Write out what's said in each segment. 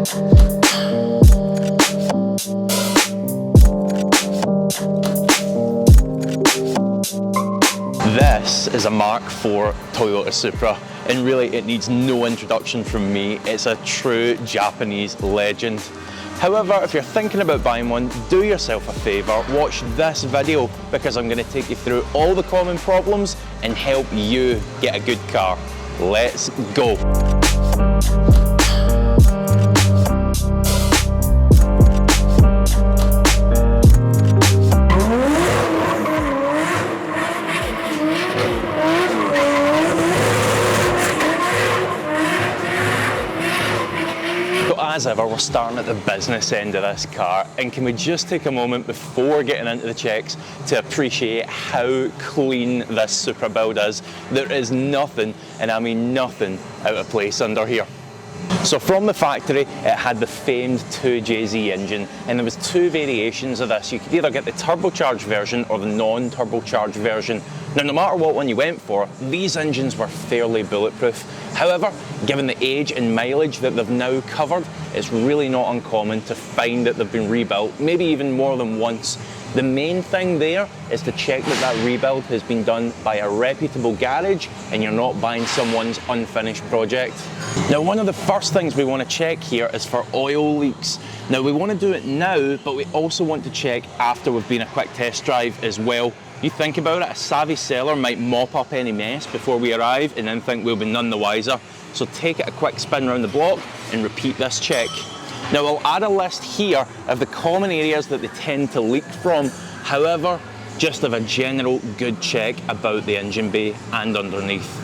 This is a Mark IV Toyota Supra, and really it needs no introduction from me. It's a true Japanese legend. However, if you're thinking about buying one, do yourself a favour, watch this video because I'm going to take you through all the common problems and help you get a good car. Let's go. As ever, we're starting at the business end of this car, and can we just take a moment before getting into the checks to appreciate how clean this Supra build is. There is nothing, and I mean nothing, out of place under here. So from the factory, it had the famed 2JZ engine, and there was two variations of this. You could either get the turbocharged version or the non-turbocharged version. Now, no matter what one you went for, these engines were fairly bulletproof. However, given the age and mileage that they've now covered, it's really not uncommon to find that they've been rebuilt, maybe even more than once. The main thing there is to check that that rebuild has been done by a reputable garage and you're not buying someone's unfinished project. Now, one of the first things we want to check here is for oil leaks. Now, we want to do it now, but we also want to check after we've been a quick test drive as well. You think about it, a savvy seller might mop up any mess before we arrive and then think we'll be none the wiser. So take it a quick spin around the block and repeat this check. Now, I'll add a list here of the common areas that they tend to leak from. However, just have a general good check about the engine bay and underneath.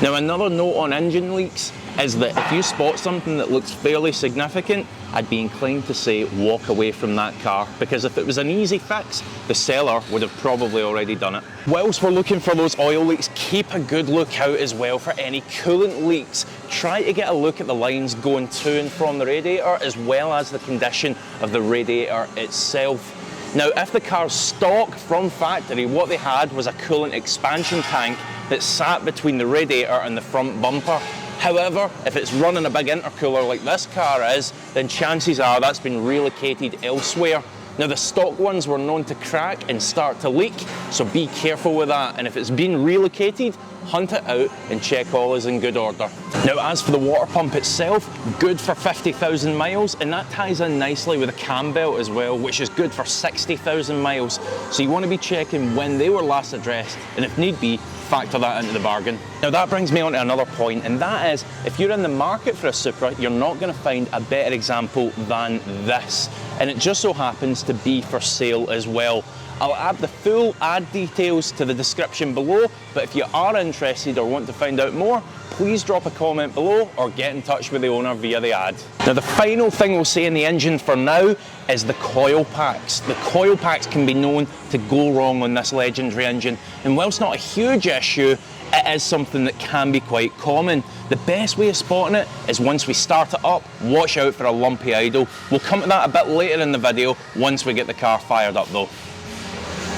Now, another note on engine leaks is that if you spot something that looks fairly significant, I'd be inclined to say walk away from that car, because if it was an easy fix, the seller would have probably already done it. Whilst we're looking for those oil leaks, keep a good look out as well for any coolant leaks. Try to get a look at the lines going to and from the radiator, as well as the condition of the radiator itself. Now, if the car's stock from factory, what they had was a coolant expansion tank that sat between the radiator and the front bumper. However, if it's running a big intercooler like this car is, then chances are that's been relocated elsewhere. Now, the stock ones were known to crack and start to leak, so be careful with that. And if it's been relocated, hunt it out and check all is in good order. Now, as for the water pump itself, good for 50,000 miles, and that ties in nicely with a cam belt as well, which is good for 60,000 miles. So you want to be checking when they were last addressed, and if need be, factor that into the bargain. Now, that brings me on to another point, and that is, if you're in the market for a Supra, you're not going to find a better example than this. And it just so happens to be for sale as well. I'll add the full ad details to the description below, but if you are interested or want to find out more, please drop a comment below or get in touch with the owner via the ad. Now, the final thing we'll say in the engine for now is the coil packs. The coil packs can be known to go wrong on this legendary engine, and whilst not a huge issue, it is something that can be quite common. The best way of spotting it is once we start it up, watch out for a lumpy idle. We'll come to that a bit later in the video once we get the car fired up though.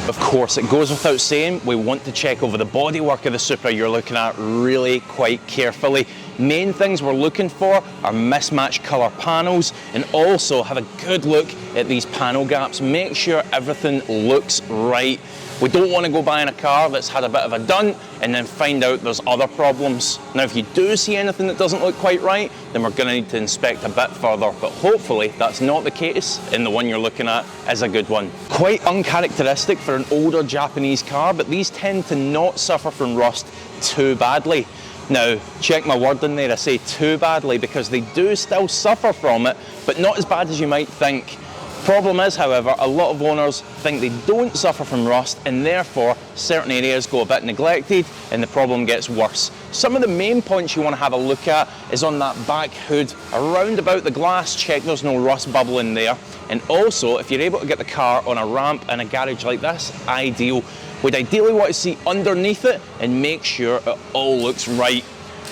Of course, it goes without saying, we want to check over the bodywork of the Supra you're looking at really quite carefully. Main things we're looking for are mismatched colour panels, and also have a good look at these panel gaps. Make sure everything looks right. We don't want to go buying a car that's had a bit of a done and then find out there's other problems. Now, if you do see anything that doesn't look quite right, then we're going to need to inspect a bit further, but hopefully that's not the case and the one you're looking at is a good one. Quite uncharacteristic for an older Japanese car, but these tend to not suffer from rust too badly. Now, check my word in there, I say too badly, because they do still suffer from it, but not as bad as you might think. Problem is, however, a lot of owners think they don't suffer from rust, and therefore certain areas go a bit neglected and the problem gets worse. Some of the main points you want to have a look at is on that back hood, around about the glass, check there's no rust bubbling there. And also, if you're able to get the car on a ramp in a garage like this, ideal. We'd ideally want to see underneath it and make sure it all looks right.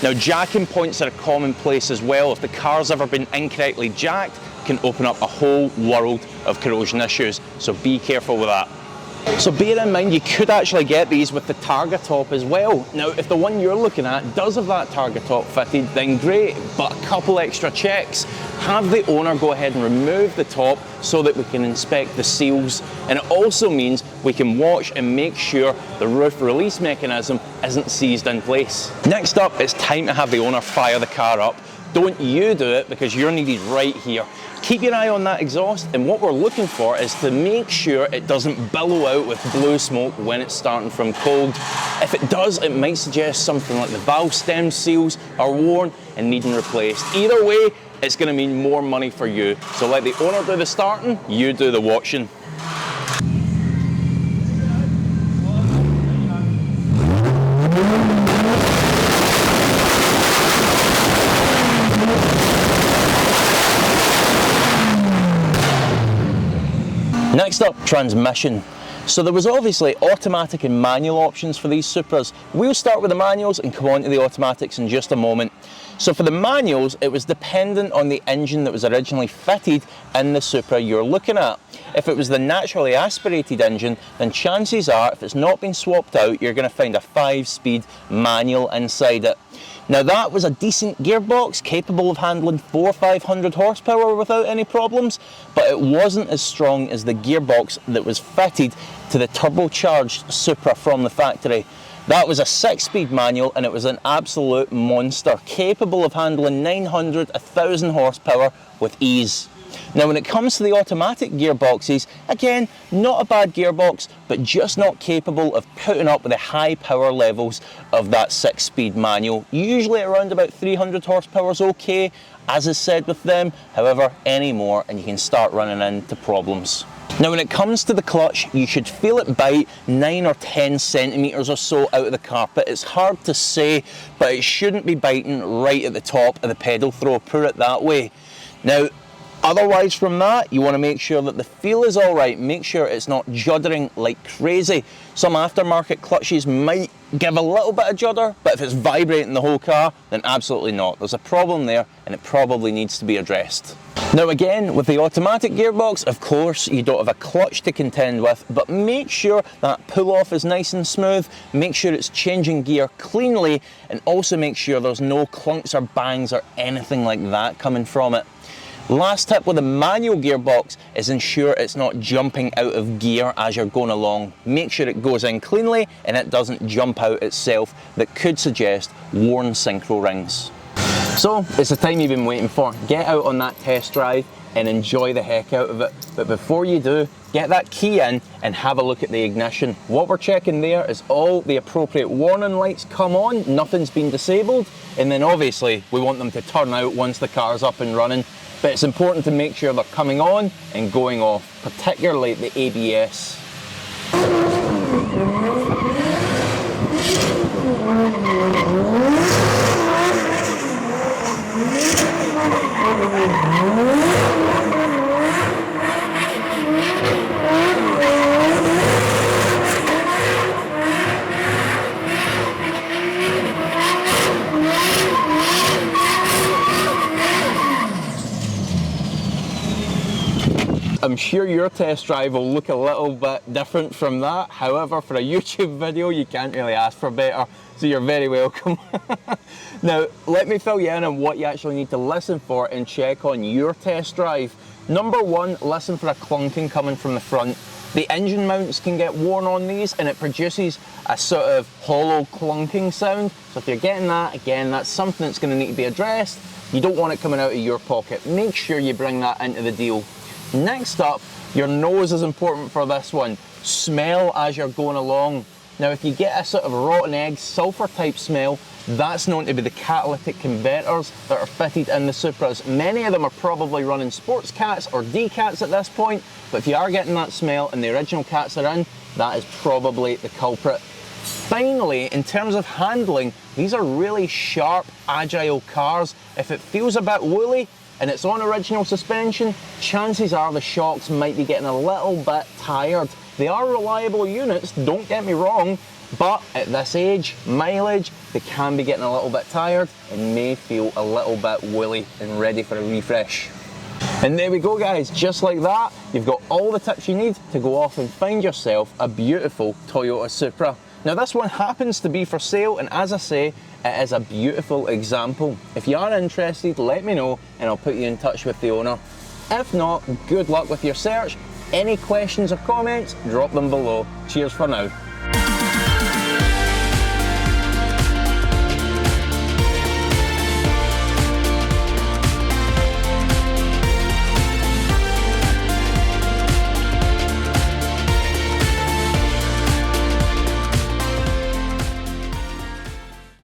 Now, jacking points are a common place as well. If the car's ever been incorrectly jacked, can open up a whole world of corrosion issues, so be careful with that. So bear in mind, you could actually get these with the Targa top as well. Now, if the one you're looking at does have that Targa top fitted, then great, but a couple extra checks. Have the owner go ahead and remove the top so that we can inspect the seals, and it also means we can watch and make sure the roof release mechanism isn't seized in place. Next up, it's time to have the owner fire the car up. Don't you do it, because you're needed right here. Keep your eye on that exhaust, and what we're looking for is to make sure it doesn't billow out with blue smoke when it's starting from cold. If it does, it might suggest something like the valve stem seals are worn and needing replaced. Either way, it's going to mean more money for you. So let the owner do the starting, you do the watching. Next up, transmission. So there was obviously automatic and manual options for these Supras. We'll start with the manuals and come on to the automatics in just a moment. So for the manuals, it was dependent on the engine that was originally fitted in the Supra you're looking at. If it was the naturally aspirated engine, then chances are, if it's not been swapped out, you're going to find a 5-speed manual inside it. Now that was a decent gearbox, capable of handling 400-500 horsepower without any problems, but it wasn't as strong as the gearbox that was fitted to the turbocharged Supra from the factory. That was a 6-speed manual, and it was an absolute monster, capable of handling 900-1,000 horsepower with ease. Now when it comes to the automatic gearboxes, again, not a bad gearbox, but just not capable of putting up with the high power levels of that 6-speed manual. Usually around about 300 horsepower is okay, as is said with them. However, any more and you can start running into problems. Now when it comes to the clutch, you should feel it bite 9 or 10 centimeters or so out of the carpet. It's hard to say, but it shouldn't be biting right at the top of the pedal throw, put it that way. Now, otherwise from that, you want to make sure that the feel is alright. Make sure it's not juddering like crazy. Some aftermarket clutches might give a little bit of judder, but if it's vibrating the whole car, then absolutely not. There's a problem there, and it probably needs to be addressed. Now again, with the automatic gearbox, of course, you don't have a clutch to contend with, but make sure that pull-off is nice and smooth, make sure it's changing gear cleanly, and also make sure there's no clunks or bangs or anything like that coming from it. Last tip with a manual gearbox is ensure it's not jumping out of gear as you're going along. Make sure it goes in cleanly and it doesn't jump out itself. That could suggest worn synchro rings. So it's the time you've been waiting for. Get out on that test drive and enjoy the heck out of it. But before you do, get that key in and have a look at the ignition. What we're checking there is all the appropriate warning lights come on, nothing's been disabled, and then obviously we want them to turn out once the car's up and running. But it's important to make sure they're coming on and going off, particularly the ABS. I'm sure your test drive will look a little bit different from that. However, for a YouTube video, you can't really ask for better, so you're very welcome. Now, let me fill you in on what you actually need to listen for and check on your test drive. Number one, listen for a clunking coming from the front. The engine mounts can get worn on these and it produces a sort of hollow clunking sound. So if you're getting that, again, that's something that's going to need to be addressed. You don't want it coming out of your pocket. Make sure you bring that into the deal. Next up, your nose is important for this one. Smell as you're going along. Now if you get a sort of rotten egg, sulfur type smell, that's known to be the catalytic converters that are fitted in the Supras. Many of them are probably running sports cats or D-cats at this point, but if you are getting that smell and the original cats are in, that is probably the culprit. Finally, in terms of handling, these are really sharp, agile cars. If it feels a bit woolly and it's on original suspension, chances are the shocks might be getting a little bit tired. They are reliable units, don't get me wrong, but at this age, mileage, they can be getting a little bit tired and may feel a little bit woolly and ready for a refresh. And there we go guys, just like that, you've got all the tips you need to go off and find yourself a beautiful Toyota Supra. Now this one happens to be for sale, and as I say, it is a beautiful example. If you are interested, let me know and I'll put you in touch with the owner. If not, good luck with your search. Any questions or comments, drop them below. Cheers for now.